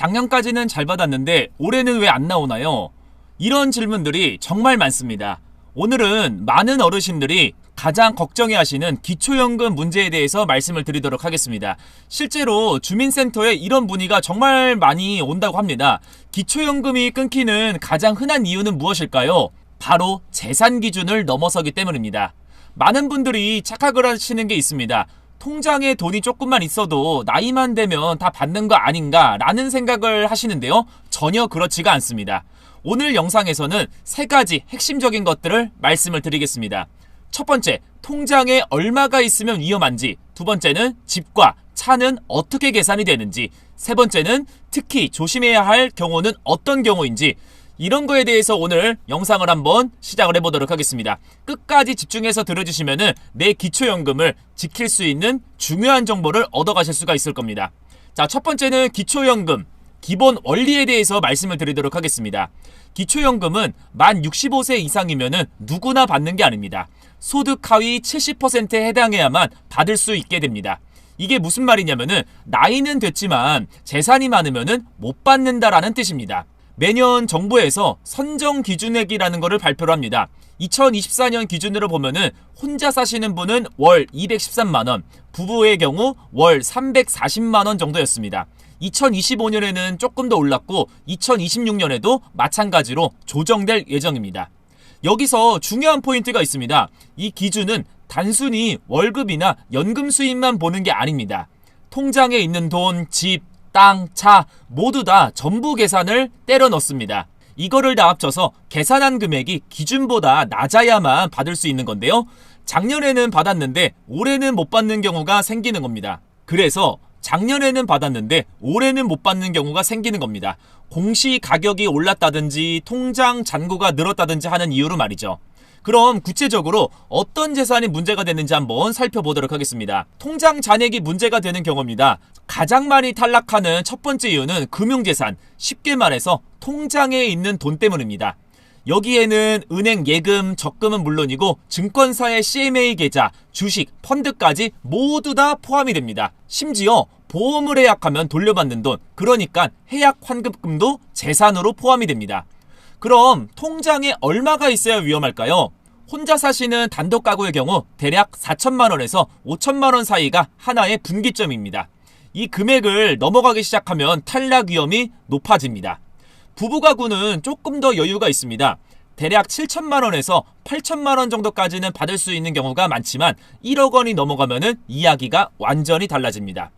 작년까지는 잘 받았는데 올해는 왜 안 나오나요? 이런 질문들이 정말 많습니다. 오늘은 많은 어르신들이 가장 걱정해하시는 기초연금 문제에 대해서 말씀을 드리도록 하겠습니다. 실제로 주민센터에 이런 문의가 정말 많이 온다고 합니다. 기초연금이 끊기는 가장 흔한 이유는 무엇일까요? 바로 재산 기준을 넘어서기 때문입니다. 많은 분들이 착각을 하시는 게 있습니다. 통장에 돈이 조금만 있어도 나이만 되면 다 받는 거 아닌가 라는 생각을 하시는데요. 전혀 그렇지가 않습니다. 오늘 영상에서는 3가지 핵심적인 것들을 말씀을 드리겠습니다. 첫 번째, 통장에 얼마가 있으면 위험한지. 두 번째는 집과 차는 어떻게 계산이 되는지. 세 번째는 특히 조심해야 할 경우는 어떤 경우인지. 이런 거에 대해서 오늘 영상을 한번 시작을 해보도록 하겠습니다. 끝까지 집중해서 들어주시면 내 기초연금을 지킬 수 있는 중요한 정보를 얻어가실 수가 있을 겁니다. 자, 첫 번째는 기초연금 기본 원리에 대해서 말씀을 드리도록 하겠습니다. 기초연금은 만 65세 이상이면 누구나 받는 게 아닙니다. 소득 하위 70%에 해당해야만 받을 수 있게 됩니다. 이게 무슨 말이냐면은 나이는 됐지만 재산이 많으면은 못 받는다라는 뜻입니다. 매년 정부에서 선정 기준액이라는 것을 발표를 합니다. 2024년 기준으로 보면은 혼자 사시는 분은 월 213만 원, 부부의 경우 월 340만 원 정도였습니다. 2025년에는 조금 더 올랐고 2026년에도 마찬가지로 조정될 예정입니다. 여기서 중요한 포인트가 있습니다. 이 기준은 단순히 월급이나 연금 수입만 보는 게 아닙니다. 통장에 있는 돈, 집, 땅, 차 모두 다 전부 계산을 때려 넣습니다. 이거를 다 합쳐서 계산한 금액이 기준보다 낮아야만 받을 수 있는 건데요. 작년에는 받았는데 올해는 못 받는 경우가 생기는 겁니다. 그래서 작년에는 받았는데 올해는 못 받는 경우가 생기는 겁니다. 공시 가격이 올랐다든지 통장 잔고가 늘었다든지 하는 이유로 말이죠. 그럼 구체적으로 어떤 재산이 문제가 되는지 한번 살펴보도록 하겠습니다. 통장 잔액이 문제가 되는 경우입니다. 가장 많이 탈락하는 첫 번째 이유는 금융재산, 쉽게 말해서 통장에 있는 돈 때문입니다. 여기에는 은행 예금, 적금은 물론이고 증권사의 CMA 계좌, 주식, 펀드까지 모두 다 포함이 됩니다. 심지어 보험을 해약하면 돌려받는 돈, 그러니까 해약 환급금도 재산으로 포함이 됩니다. 그럼 통장에 얼마가 있어야 위험할까요? 혼자 사시는 단독 가구의 경우 대략 4천만 원에서 5천만 원 사이가 하나의 분기점입니다. 이 금액을 넘어가기 시작하면 탈락 위험이 높아집니다. 부부 가구는 조금 더 여유가 있습니다. 대략 7천만 원에서 8천만 원 정도까지는 받을 수 있는 경우가 많지만 1억 원이 넘어가면 이야기가 완전히 달라집니다.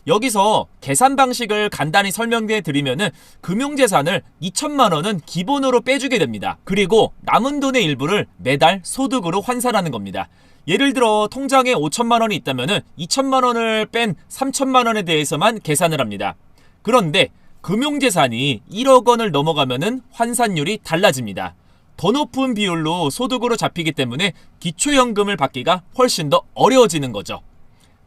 여기서 계산 방식을 간단히 설명해 드리면은 금융재산을 2천만 원은 기본으로 빼주게 됩니다. 그리고 남은 돈의 일부를 매달 소득으로 환산하는 겁니다. 예를 들어 통장에 5천만 원이 있다면은 2천만 원을 뺀 3천만 원에 대해서만 계산을 합니다. 그런데 금융재산이 1억 원을 넘어가면은 환산율이 달라집니다. 더 높은 비율로 소득으로 잡히기 때문에 기초연금을 받기가 훨씬 더 어려워지는 거죠.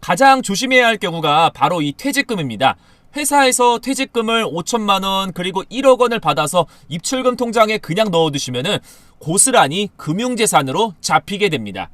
가장 조심해야 할 경우가 바로 이 퇴직금입니다. 회사에서 퇴직금을 5천만 원 그리고 1억 원을 받아서 입출금 통장에 그냥 넣어두시면은 고스란히 금융재산으로 잡히게 됩니다.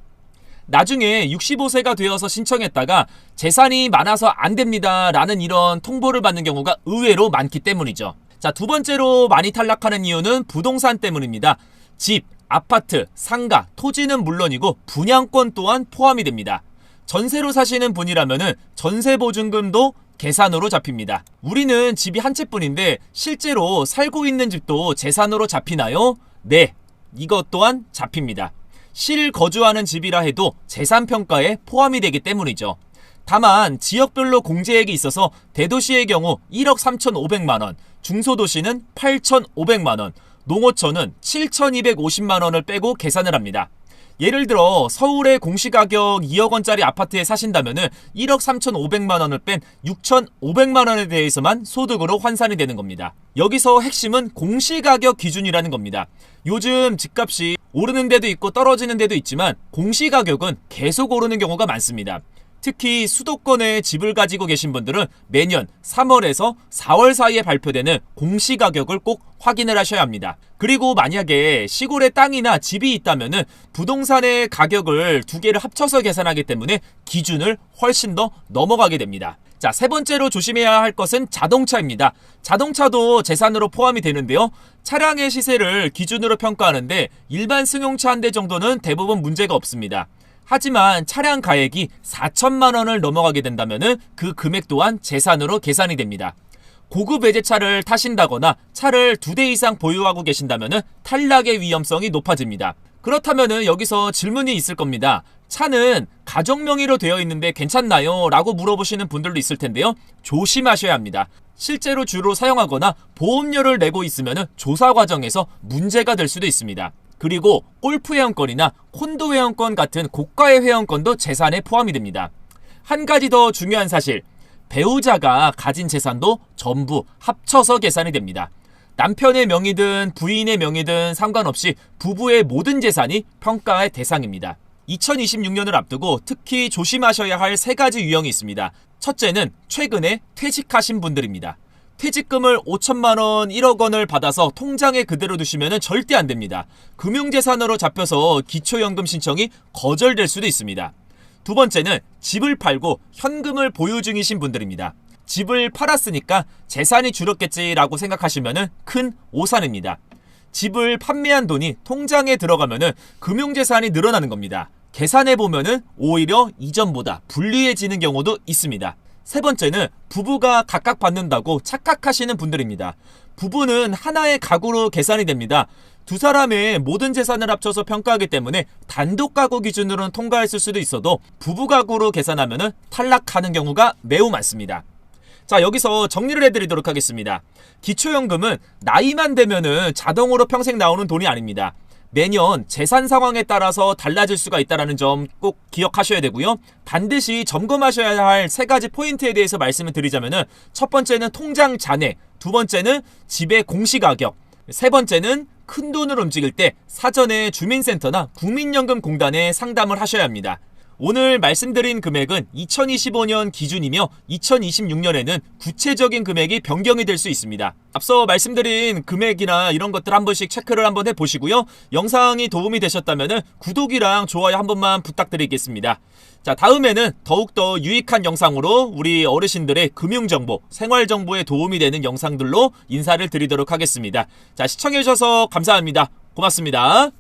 나중에 65세가 되어서 신청했다가 재산이 많아서 안 됩니다 라는 이런 통보를 받는 경우가 의외로 많기 때문이죠. 자, 두 번째로 많이 탈락하는 이유는 부동산 때문입니다. 집, 아파트, 상가, 토지는 물론이고 분양권 또한 포함이 됩니다. 전세로 사시는 분이라면은 전세보증금도 계산으로 잡힙니다. 우리는 집이 한 채뿐인데 실제로 살고 있는 집도 재산으로 잡히나요? 네, 이것 또한 잡힙니다. 실거주하는 집이라 해도 재산평가에 포함이 되기 때문이죠. 다만 지역별로 공제액이 있어서 대도시의 경우 1억 3,500만 원, 중소도시는 8,500만 원, 농어촌은 7,250만 원을 빼고 계산을 합니다. 예를 들어 서울의 공시가격 2억 원짜리 아파트에 사신다면은 1억 3,500만 원을 뺀 6,500만 원에 대해서만 소득으로 환산이 되는 겁니다. 여기서 핵심은 공시가격 기준이라는 겁니다. 요즘 집값이 오르는 데도 있고 떨어지는 데도 있지만 공시가격은 계속 오르는 경우가 많습니다. 특히 수도권에 집을 가지고 계신 분들은 매년 3월에서 4월 사이에 발표되는 공시가격을 꼭 확인을 하셔야 합니다. 그리고 만약에 시골에 땅이나 집이 있다면은 부동산의 가격을 두 개를 합쳐서 계산하기 때문에 기준을 훨씬 더 넘어가게 됩니다. 자, 세 번째로 조심해야 할 것은 자동차입니다. 자동차도 재산으로 포함이 되는데요. 차량의 시세를 기준으로 평가하는데 일반 승용차 한 대 정도는 대부분 문제가 없습니다. 하지만 차량 가액이 4천만 원을 넘어가게 된다면 그 금액 또한 재산으로 계산이 됩니다. 고급 외제차를 타신다거나 차를 2대 이상 보유하고 계신다면 탈락의 위험성이 높아집니다. 그렇다면 여기서 질문이 있을 겁니다. 차는 가족 명의로 되어 있는데 괜찮나요? 라고 물어보시는 분들도 있을 텐데요. 조심하셔야 합니다. 실제로 주로 사용하거나 보험료를 내고 있으면 조사 과정에서 문제가 될 수도 있습니다. 그리고 골프 회원권이나 콘도 회원권 같은 고가의 회원권도 재산에 포함이 됩니다. 한 가지 더 중요한 사실, 배우자가 가진 재산도 전부 합쳐서 계산이 됩니다. 남편의 명의든 부인의 명의든 상관없이 부부의 모든 재산이 평가의 대상입니다. 2026년을 앞두고 특히 조심하셔야 할 3가지 유형이 있습니다. 첫째는 최근에 퇴직하신 분들입니다. 퇴직금을 5천만 원, 1억 원을 받아서 통장에 그대로 두시면 절대 안 됩니다. 금융재산으로 잡혀서 기초연금 신청이 거절될 수도 있습니다. 두 번째는 집을 팔고 현금을 보유 중이신 분들입니다. 집을 팔았으니까 재산이 줄었겠지라고 생각하시면 큰 오산입니다. 집을 판매한 돈이 통장에 들어가면 금융재산이 늘어나는 겁니다. 계산해보면 오히려 이전보다 불리해지는 경우도 있습니다. 세 번째는 부부가 각각 받는다고 착각하시는 분들입니다. 부부는 하나의 가구로 계산이 됩니다. 두 사람의 모든 재산을 합쳐서 평가하기 때문에 단독 가구 기준으로는 통과했을 수도 있어도 부부 가구로 계산하면 탈락하는 경우가 매우 많습니다. 자, 여기서 정리를 해드리도록 하겠습니다. 기초연금은 나이만 되면 자동으로 평생 나오는 돈이 아닙니다. 매년 재산 상황에 따라서 달라질 수가 있다는 점 꼭 기억하셔야 되고요. 반드시 점검하셔야 할 3가지 포인트에 대해서 말씀을 드리자면 첫 번째는 통장 잔액, 두 번째는 집의 공시가격, 세 번째는 큰돈을 움직일 때 사전에 주민센터나 국민연금공단에 상담을 하셔야 합니다. 오늘 말씀드린 금액은 2025년 기준이며 2026년에는 구체적인 금액이 변경이 될 수 있습니다. 앞서 말씀드린 금액이나 이런 것들 한 번씩 체크를 한번 해보시고요. 영상이 도움이 되셨다면 구독이랑 좋아요 한 번만 부탁드리겠습니다. 자, 다음에는 더욱더 유익한 영상으로 우리 어르신들의 금융정보, 생활정보에 도움이 되는 영상들로 인사를 드리도록 하겠습니다. 자, 시청해주셔서 감사합니다. 고맙습니다.